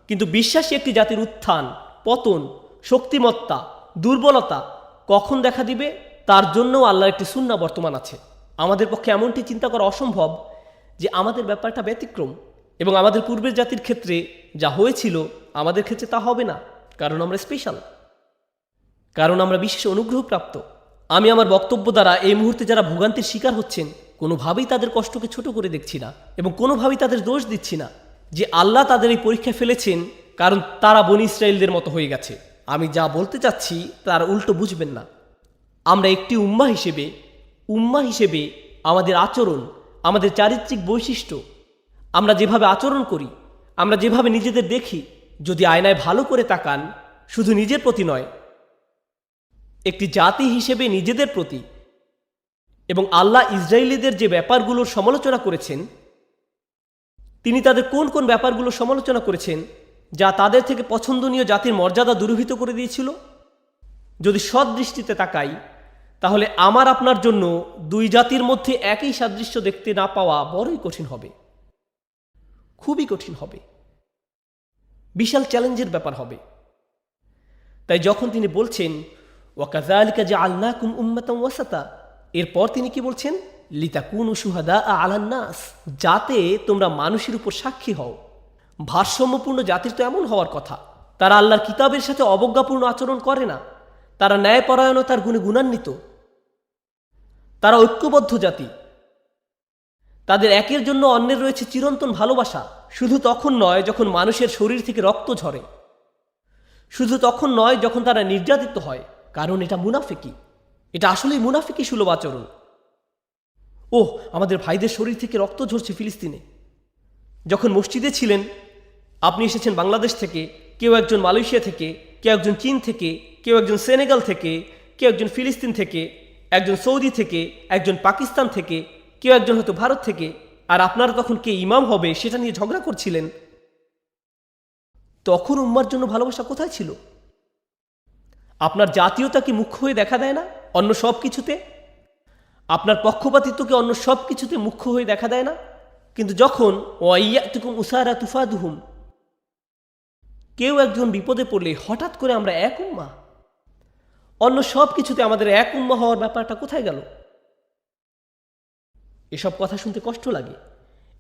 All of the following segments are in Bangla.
কিন্তু বিশ্বাসী একটি জাতির উত্থান, পতন, শক্তিমত্তা, দুর্বলতা কখন দেখা দিবে তার জন্যও আল্লাহর একটি সুন্নাহ বর্তমান আছে। আমাদের পক্ষে এমনটি চিন্তা করা অসম্ভব যে আমাদের ব্যাপারটা ব্যতিক্রম এবং আমাদের পূর্বের জাতির ক্ষেত্রে যা হয়েছিল আমাদের ক্ষেত্রে তা হবে না, কারণ আমরা স্পেশাল, কারণ আমরা বিশেষ অনুগ্রহপ্রাপ্ত। আমি আমার বক্তব্য দ্বারা এই মুহূর্তে যারা ভোগান্তির শিকার হচ্ছেন কোনোভাবেই তাদের কষ্টকে ছোট করে দেখছি না এবং কোনোভাবেই তাদের দোষ দিচ্ছি না যে আল্লাহ তাদের এই পরীক্ষায় ফেলেছেন কারণ তারা বনী ইসরায়েলদের মতো হয়ে গেছে। আমি যা বলতে চাচ্ছি তার উল্টো বুঝবেন না। আমরা একটি উম্মাহ হিসেবে আমাদের আচরণ, আমাদের চারিত্রিক বৈশিষ্ট্য, আমরা যেভাবে আচরণ করি, আমরা যেভাবে নিজেদের দেখি, যদি আয়নায় ভালো করে তাকান, শুধু নিজের প্রতি নয়, একটি জাতি হিসেবে নিজেদের প্রতি, এবং আল্লাহ ইসরায়েলিদের যে ব্যাপারগুলোর সমালোচনা করেছেন, তিনি তাদের কোন কোন ব্যাপারগুলোর সমালোচনা করেছেন যা তাদের থেকে পছন্দনীয় জাতির মর্যাদা দুর্বৃত করে দিয়েছিল, যদি সৎ দৃষ্টিতে তাকাই তাহলে আমার আপনার জন্য দুই জাতির মধ্যে একই সাদৃশ্য দেখতে না পাওয়া বড়ই কঠিন হবে, খুবই কঠিন হবে, বিশাল চ্যালেঞ্জের ব্যাপার হবে। তাই যখন তিনি বলছেন ওয়াকাযালিকা জাআলনাকুম উম্মাতান ওয়াসাতা, এরপর তিনি কি বলছেন? লিতাকুনু শুহাদা আলান নাস, যাতে তোমরা মানুষের উপর সাক্ষী হও। ভারসাম্যপূর্ণ জাতির তো এমন হওয়ার কথা, তারা আল্লাহর কিতাবের সাথে অবজ্ঞাপূর্ণ আচরণ করে না, তারা ন্যায়পরায়ণতার গুণে গুণান্বিত, তারা ঐক্যবদ্ধ জাতি, তাদের একের জন্য অন্যের রয়েছে চিরন্তন ভালোবাসা। শুধু তখন নয় যখন মানুষের শরীর থেকে রক্ত ঝরে, শুধু তখন নয় যখন তারা নির্যাতিত হয়, কারণ এটা মুনাফিকি, এটা আসলেই মুনাফিকি সুলভ আচরণ। ওহ, আমাদের ভাইদের শরীর থেকে রক্ত ঝরছে ফিলিস্তিনে। যখন মসজিদে ছিলেন, আপনি এসেছেন বাংলাদেশ থেকে, কেউ একজন মালয়েশিয়া থেকে, কেউ একজন চীন থেকে, কেউ একজন সেনেগাল থেকে, কেউ একজন ফিলিস্তিন থেকে, একজন সৌদি থেকে, একজন পাকিস্তান থেকে, কেউ একজন হয়তো ভারত থেকে, আর আপনারা তখন কে ইমাম হবে সেটা নিয়ে ঝগড়া করছিলেন। তখন উম্মার জন্য ভালোবাসা কোথায় ছিল? আপনার জাতীয়তা কি মুখ্য হয়ে দেখা দেয় না অন্য সব কিছুতে? আপনার পক্ষপাতিত্বকে অন্য সব কিছুতে মুখ্য হয়ে দেখা দেয় না? কিন্তু যখন ওয়াইয়াতুকুম উসারা তুফাদুহুম, কেউ একজন বিপদে পড়লে হঠাৎ করে আমরা এক উম্মাহ, অন্য সব কিছুতে আমাদের এক উম্মাহ হওয়ার ব্যাপারটা কোথায় গেল? এসব কথা শুনতে কষ্ট লাগে,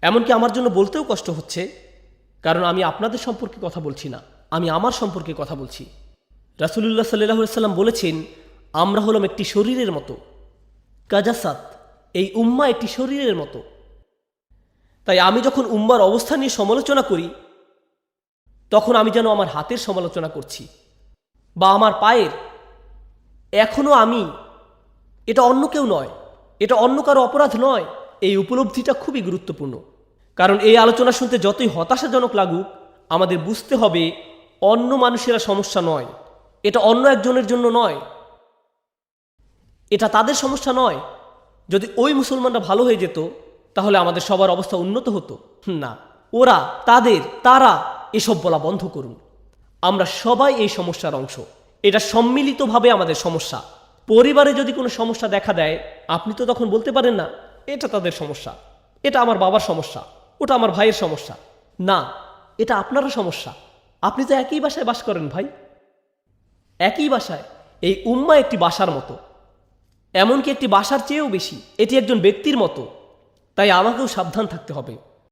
এমনকি আমার জন্য বলতেও কষ্ট হচ্ছে, কারণ আমি আপনাদের সম্পর্কে কথা বলছি না, আমি আমার সম্পর্কে কথা বলছি। রাসূলুল্লাহ সাল্লাল্লাহু আলাইহি সাল্লাম বলেছেন, আমরা হলাম একটি শরীরের মতো, কাজাসাত, এই উম্মাহ একটি শরীরের মতো। তাই আমি যখন উম্মার অবস্থা নিয়ে সমালোচনা করি, তখন আমি যেন আমার হাতের সমালোচনা করছি বা আমার পায়ের। এখনো আমি, এটা অন্য কেউ নয়, এটা অন্য কারো অপরাধ নয়। এই উপলব্ধিটা খুবই গুরুত্বপূর্ণ, কারণ এই আলোচনা শুনতে যতই হতাশাজনক লাগুক, আমাদের বুঝতে হবে অন্য মানুষেরা সমস্যা নয়, এটা অন্য একজনের জন্য নয়, এটা তাদের সমস্যা নয়। যদি ওই মুসলমানরা ভালো হয়ে যেত তাহলে আমাদের সবার অবস্থা উন্নত হতো না। ওরা, তারা, এসব বলা বন্ধ করুন। আমরা সবাই এই সমস্যার অংশ, এটা সম্মিলিতভাবে আমাদের সমস্যা। পরিবারে যদি কোনো সমস্যা দেখা দেয়, আপনি তো তখন বলতে পারেন না এটা তাদের সমস্যা, এটা আমার বাবার সমস্যা, ওটা আমার ভাইয়ের সমস্যা। না, এটা আপনারও সমস্যা। আপনি তো একই বাসায় বাস করেন ভাই, একই বাসায়। এই উম্মাহ একটি বাসার মতো, এমনকি একটি বাসার চেয়েও বেশি। এটি একজন ব্যক্তির মতো। তাই আমাকেও সাবধান থাকতে হবে।